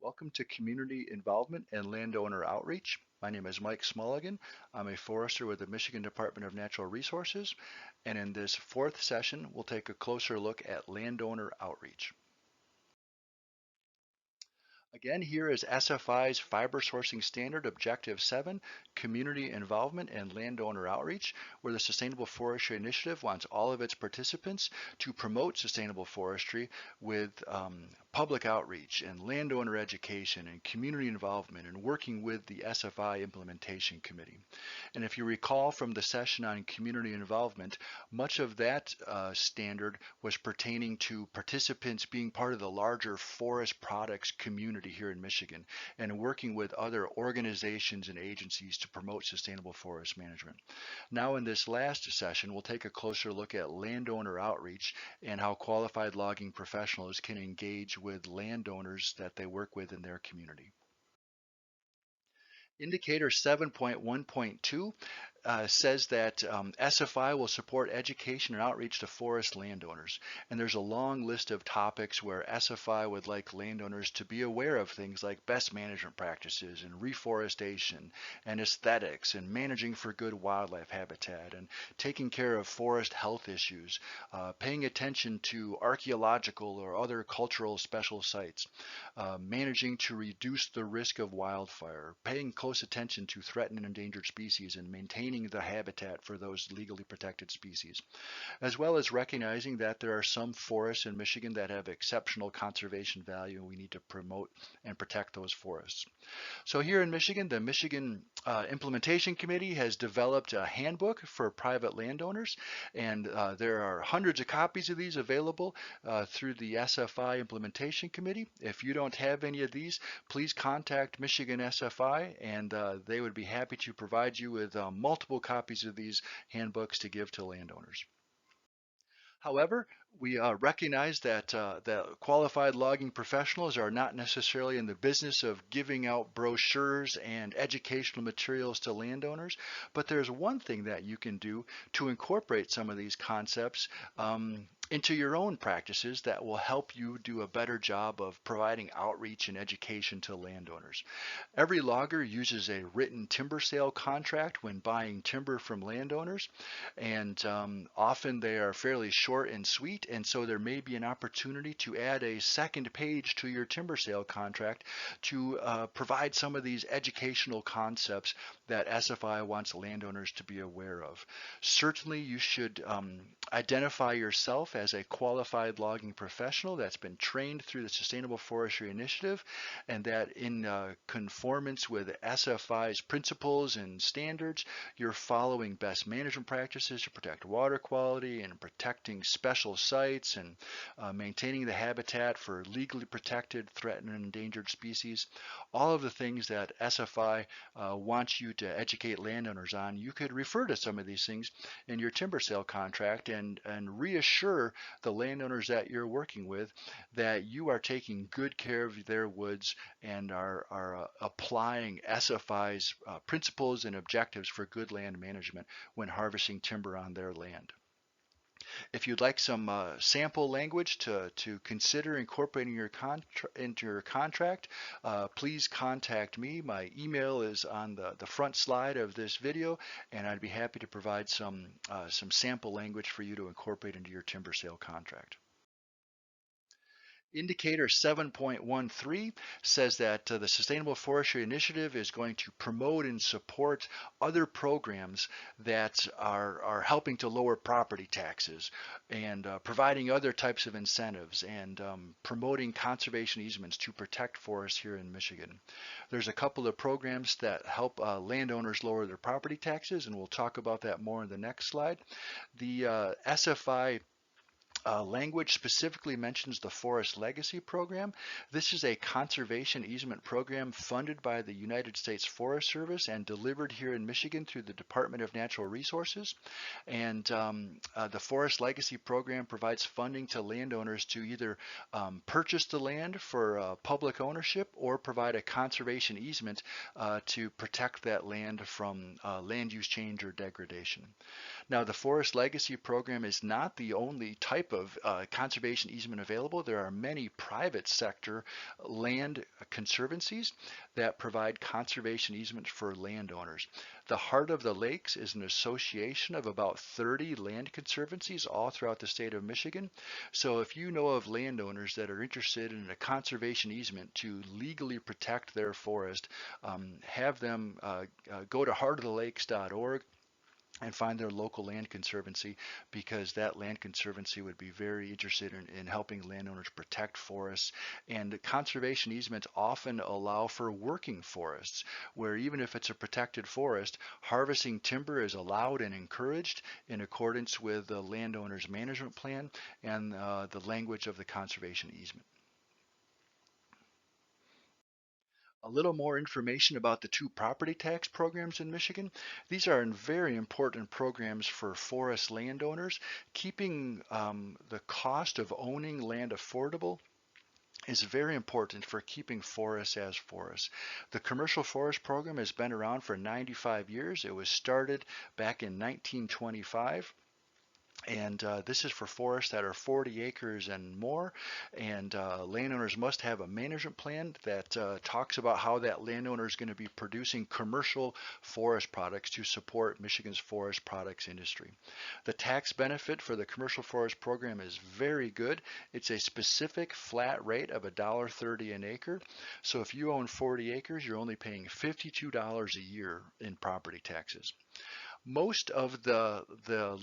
Welcome to Community Involvement and Landowner Outreach. My name is Mike Smulligan. I'm a forester with the Michigan Department of Natural Resources, and in this fourth session, we'll take a closer look at landowner outreach. Again, here is SFI's Fiber Sourcing Standard Objective 7, Community Involvement and Landowner Outreach, where the Sustainable Forestry Initiative wants all of its participants to promote sustainable forestry with public outreach and landowner education and community involvement and working with the SFI Implementation Committee. And if you recall from the session on community involvement, much of that standard was pertaining to participants being part of the larger forest products community here in Michigan and working with other organizations and agencies to promote sustainable forest management. Now in this last session, we'll take a closer look at landowner outreach and how qualified logging professionals can engage with landowners that they work with in their community. Indicator 7.1.2 says that SFI will support education and outreach to forest landowners. And there's a long list of topics where SFI would like landowners to be aware of things like best management practices and reforestation and aesthetics and managing for good wildlife habitat and taking care of forest health issues, paying attention to archaeological or other cultural special sites, managing to reduce the risk of wildfire, paying close attention to threatened and endangered species and maintaining the habitat for those legally protected species, as well as recognizing that there are some forests in Michigan that have exceptional conservation value and we need to promote and protect those forests. So here in Michigan, the Michigan Implementation Committee has developed a handbook for private landowners, and there are hundreds of copies of these available through the SFI Implementation Committee. If you don't have any of these, please contact Michigan SFI, and they would be happy to provide you with multiple copies of these handbooks to give to landowners. However, we recognize that qualified logging professionals are not necessarily in the business of giving out brochures and educational materials to landowners, but there's one thing that you can do to incorporate some of these concepts into your own practices that will help you do a better job of providing outreach and education to landowners. Every logger uses a written timber sale contract when buying timber from landowners, and often they are fairly short and sweet, and so there may be an opportunity to add a second page to your timber sale contract to provide some of these educational concepts that SFI wants landowners to be aware of. Certainly, you should identify yourself as a qualified logging professional that's been trained through the Sustainable Forestry Initiative, and that in conformance with SFI's principles and standards, you're following best management practices to protect water quality and protecting special sites and maintaining the habitat for legally protected, threatened, and endangered species. All of the things that SFI wants you to educate landowners on, you could refer to some of these things in your timber sale contract and reassure the landowners that you're working with that you are taking good care of their woods and are applying SFI's principles and objectives for good land management when harvesting timber on their land. If you'd like some sample language to consider incorporating into your contract, please contact me. My email is on the front slide of this video, and I'd be happy to provide some sample language for you to incorporate into your timber sale contract. Indicator 7.13 says that the Sustainable Forestry Initiative is going to promote and support other programs that are helping to lower property taxes and providing other types of incentives and promoting conservation easements to protect forests here in Michigan. There's a couple of programs that help landowners lower their property taxes, and we'll talk about that more in the next slide. The SFI language specifically mentions the Forest Legacy Program. This is a conservation easement program funded by the United States Forest Service and delivered here in Michigan through the Department of Natural Resources. And the Forest Legacy Program provides funding to landowners to either purchase the land for public ownership or provide a conservation easement to protect that land from land use change or degradation. Now, the Forest Legacy Program is not the only type type of conservation easement available, there are many private sector land conservancies that provide conservation easements for landowners. The Heart of the Lakes is an association of about 30 land conservancies all throughout the state of Michigan. So if you know of landowners that are interested in a conservation easement to legally protect their forest, have them go to heartofthelakes.org and find their local land conservancy, because that land conservancy would be very interested in helping landowners protect forests. And conservation easements often allow for working forests, where even if it's a protected forest, harvesting timber is allowed and encouraged in accordance with the landowner's management plan and the language of the conservation easement. A little more information about the two property tax programs in Michigan. These are very important programs for forest landowners. Keeping the cost of owning land affordable is very important for keeping forests as forests. The commercial forest program has been around for 95 years. It was started back in 1925. And this is for forests that are 40 acres and more. And landowners must have a management plan that talks about how that landowner is going to be producing commercial forest products to support Michigan's forest products industry. The tax benefit for the commercial forest program is very good. It's a specific flat rate of $1.30 an acre. So if you own 40 acres, you're only paying $52 a year in property taxes. Most of the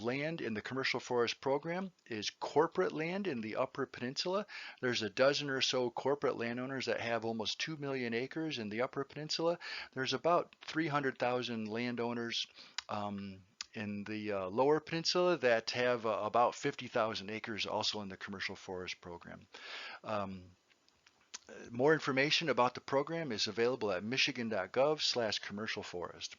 land in the commercial forest program is corporate land in the Upper Peninsula. There's a dozen or so corporate landowners that have almost 2 million acres in the Upper Peninsula. There's about 300,000 landowners in the Lower Peninsula that have about 50,000 acres also in the commercial forest program. More information about the program is available at michigan.gov/commercial forest.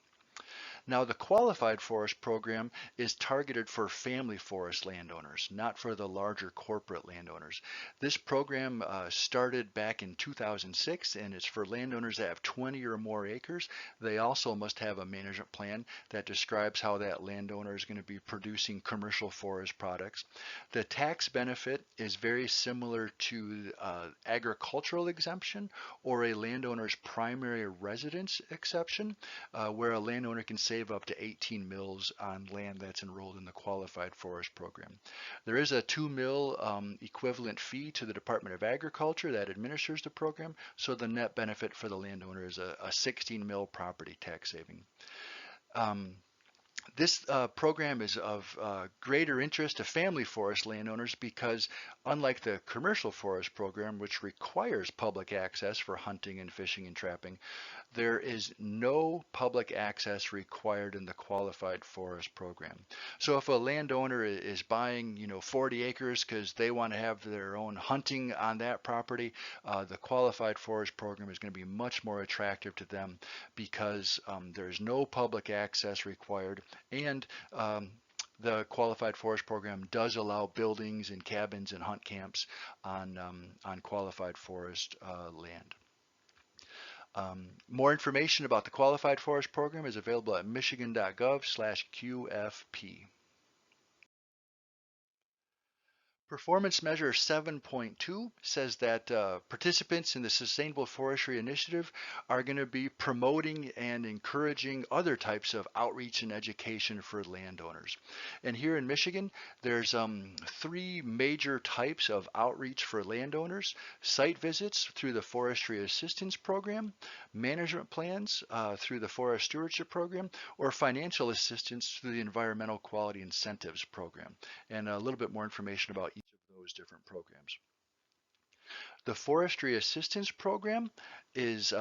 Now, the Qualified Forest Program is targeted for family forest landowners, not for the larger corporate landowners. This program started back in 2006, and it's for landowners that have 20 or more acres. They also must have a management plan that describes how that landowner is going to be producing commercial forest products. The tax benefit is very similar to agricultural exemption or a landowner's primary residence exception, where a landowner can save up to 18 mills on land that's enrolled in the Qualified Forest Program. There is a 2 mill equivalent fee to the Department of Agriculture that administers the program, so the net benefit for the landowner is a 16 mill property tax saving. This program is of greater interest to family forest landowners because, unlike the commercial forest program, which requires public access for hunting and fishing and trapping, there is no public access required in the Qualified Forest Program. So if a landowner is buying, 40 acres because they want to have their own hunting on that property, the Qualified Forest Program is going to be much more attractive to them because there's no public access required, and the Qualified Forest Program does allow buildings and cabins and hunt camps on qualified forest land. More information about the Qualified Forest Program is available at michigan.gov/QFP. Performance Measure 7.2 says that participants in the Sustainable Forestry Initiative are going to be promoting and encouraging other types of outreach and education for landowners. And here in Michigan, there's 3 major types of outreach for landowners: site visits through the Forestry Assistance Program, management plans through the Forest Stewardship Program, or financial assistance through the Environmental Quality Incentives Program. And a little bit more information about each of those different programs. The Forestry Assistance Program is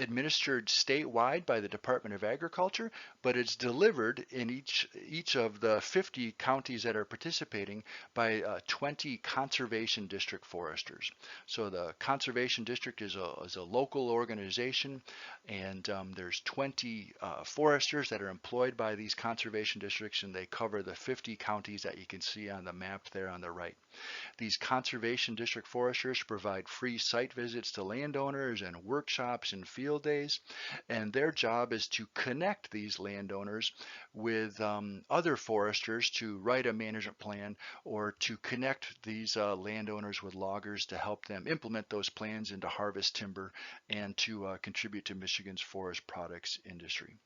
administered statewide by the Department of Agriculture, but it's delivered in each of the 50 counties that are participating by 20 conservation district foresters. So the conservation district is a local organization, and there's 20 foresters that are employed by these conservation districts, and they cover the 50 counties that you can see on the map there on the right. These conservation district foresters provide free site visits to landowners and workshops and field days, and their job is to connect these landowners with other foresters to write a management plan or to connect these landowners with loggers to help them implement those plans and to harvest timber and to contribute to Michigan's forest products industry.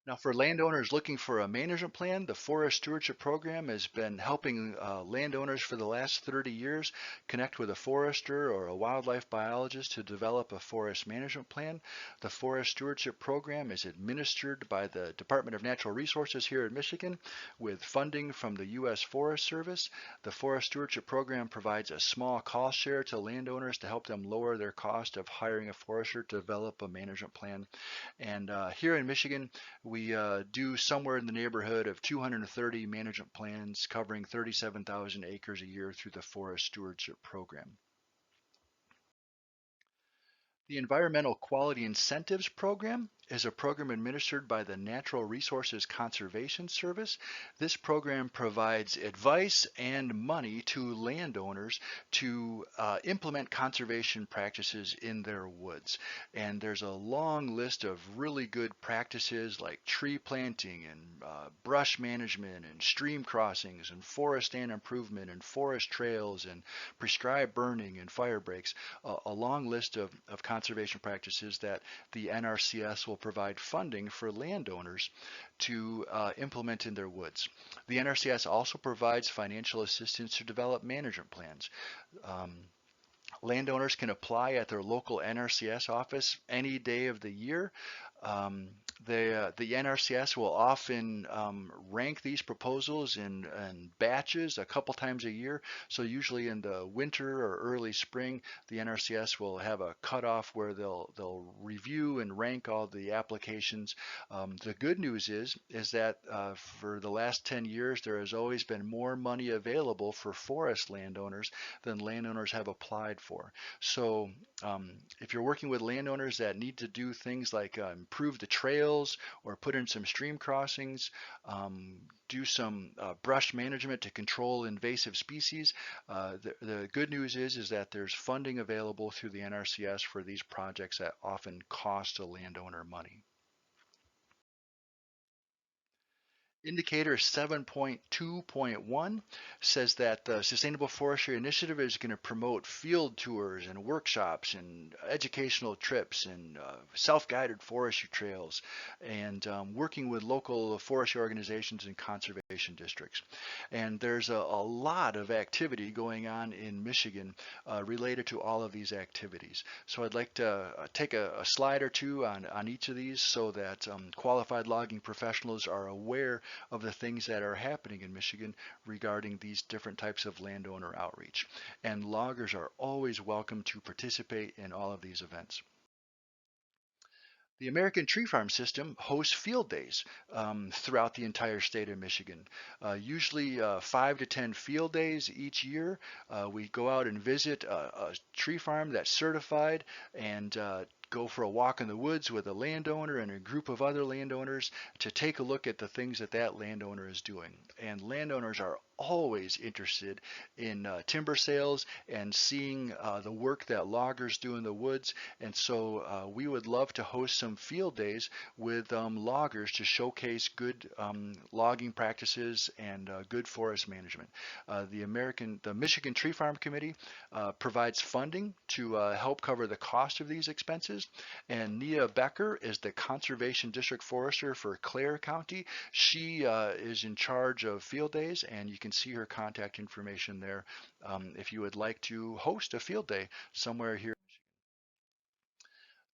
Now, for landowners looking for a management plan, the Forest Stewardship Program has been helping landowners for the last 30 years connect with a forester or a wildlife biologist to develop a forest management plan. The Forest Stewardship Program is administered by the Department of Natural Resources here in Michigan with funding from the U.S. Forest Service. The Forest Stewardship Program provides a small cost share to landowners to help them lower their cost of hiring a forester to develop a management plan. And here in Michigan, we do somewhere in the neighborhood of 230 management plans covering 37,000 acres a year through the Forest Stewardship Program. The Environmental Quality Incentives Program is a program administered by the Natural Resources Conservation Service. This program provides advice and money to landowners to implement conservation practices in their woods. And there's a long list of really good practices like tree planting and brush management and stream crossings and forest stand improvement and forest trails and prescribed burning and fire breaks, a long list of conservation practices that the NRCS will provide funding for landowners to implement in their woods. The NRCS also provides financial assistance to develop management plans. Um, Landowners can apply at their local NRCS office any day of the year. Um, the NRCS will often rank these proposals in batches a couple times a year. So usually in the winter or early spring, the NRCS will have a cutoff where they'll review and rank all the applications. The good news is that for the last 10 years, there has always been more money available for forest landowners than landowners have applied for. So if you're working with landowners that need to do things like improve the trails or put in some stream crossings, do some brush management to control invasive species, the good news is that there's funding available through the NRCS for these projects that often cost a landowner money. Indicator 7.2.1 says that the Sustainable Forestry Initiative is going to promote field tours and workshops and educational trips and self-guided forestry trails and working with local forestry organizations and conservation districts. And there's a lot of activity going on in Michigan related to all of these activities. So I'd like to take a slide or two on each of these so that qualified logging professionals are aware of the things that are happening in Michigan regarding these different types of landowner outreach. And loggers are always welcome to participate in all of these events. The American Tree Farm System hosts field days throughout the entire state of Michigan. Usually 5 to 10 field days each year. We go out and visit a tree farm that's certified and go for a walk in the woods with a landowner and a group of other landowners to take a look at the things that that landowner is doing. And landowners are always interested in timber sales and seeing the work that loggers do in the woods. And so we would love to host some field days with loggers to showcase good logging practices and good forest management. The Michigan Tree Farm Committee provides funding to help cover the cost of these expenses. And Nia Becker is the Conservation District Forester for Clare County. She is in charge of field days, and you can see her contact information there if you would like to host a field day somewhere here.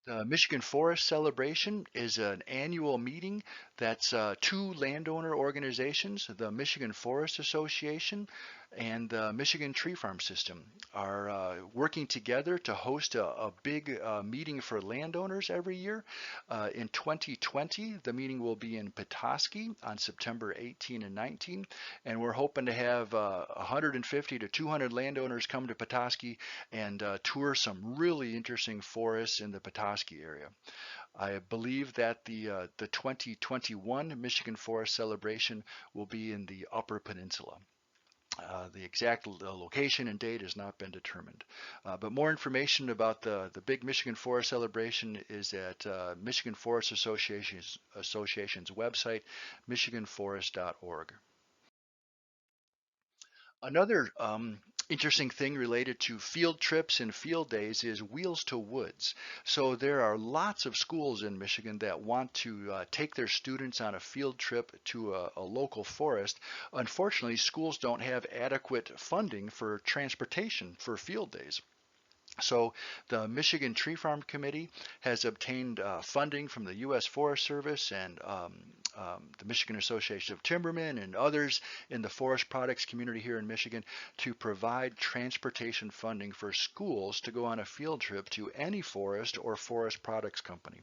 The Michigan Forest Celebration is an annual meeting that's two landowner organizations, the Michigan Forest Association and the Michigan Tree Farm System, are working together to host a big meeting for landowners every year. In 2020, the meeting will be in Petoskey on September 18 and 19, and we're hoping to have 150 to 200 landowners come to Petoskey and tour some really interesting forests in the Petoskey area. I believe that the 2021 Michigan Forest Celebration will be in the Upper Peninsula. The exact location and date has not been determined. But more information about the big Michigan Forest Celebration is at Michigan Forest Association's website, michiganforest.org. Another interesting thing related to field trips and field days is Wheels to Woods. So there are lots of schools in Michigan that want to take their students on a field trip to a local forest. Unfortunately, schools don't have adequate funding for transportation for field days. So the Michigan Tree Farm Committee has obtained funding from the U.S. Forest Service and the Michigan Association of Timbermen and others in the forest products community here in Michigan to provide transportation funding for schools to go on a field trip to any forest or forest products company.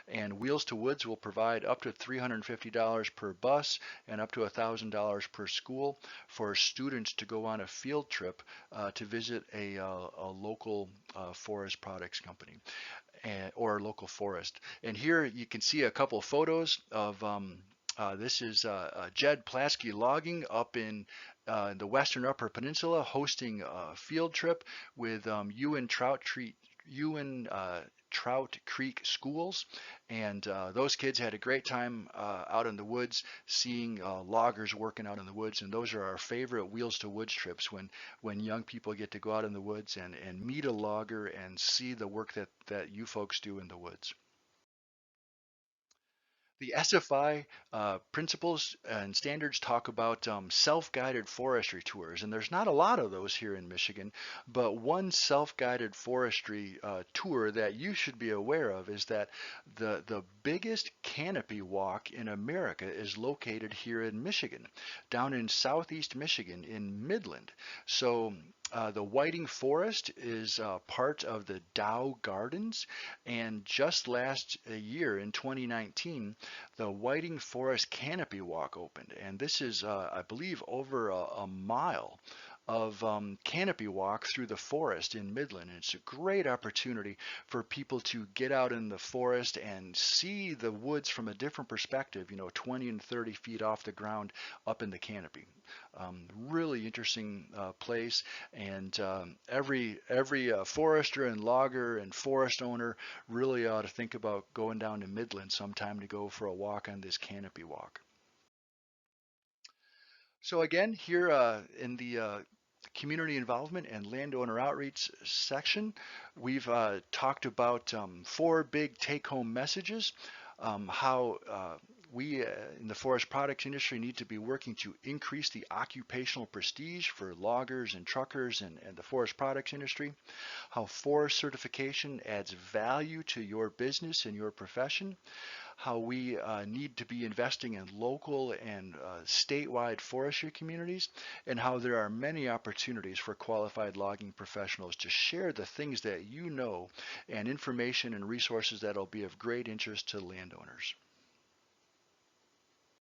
And Wheels to Woods will provide up to $350 per bus and up to $1,000 per school for students to go on a field trip to visit a local forest products company or local forest. And here you can see a couple photos of this is Jed Plasky Logging up in the western Upper Peninsula hosting a field trip with Ewan Trout Creek schools, and those kids had a great time out in the woods, seeing loggers working out in the woods, and those are our favorite Wheels to Woods trips when young people get to go out in the woods and meet a logger and see the work that you folks do in the woods. The SFI principles and standards talk about self-guided forestry tours, and there's not a lot of those here in Michigan, but one self-guided forestry tour that you should be aware of is that the biggest canopy walk in America is located here in Michigan, down in southeast Michigan in Midland. So the Whiting Forest is part of the Dow Gardens, and just last year in 2019, the Whiting Forest Canopy Walk opened, and this is, I believe, over a mile of canopy walk through the forest in Midland. And it's a great opportunity for people to get out in the forest and see the woods from a different perspective, 20 and 30 feet off the ground up in the canopy. Really interesting place, and every forester and logger and forest owner really ought to think about going down to Midland sometime to go for a walk on this canopy walk. So again, here in the community involvement and landowner outreach section, we've talked about four big take-home messages, how we in the forest products industry need to be working to increase the occupational prestige for loggers and truckers and the forest products industry, how forest certification adds value to your business and your profession, how we need to be investing in local and statewide forestry communities, and how there are many opportunities for qualified logging professionals to share the things that you know and information and resources that will be of great interest to landowners.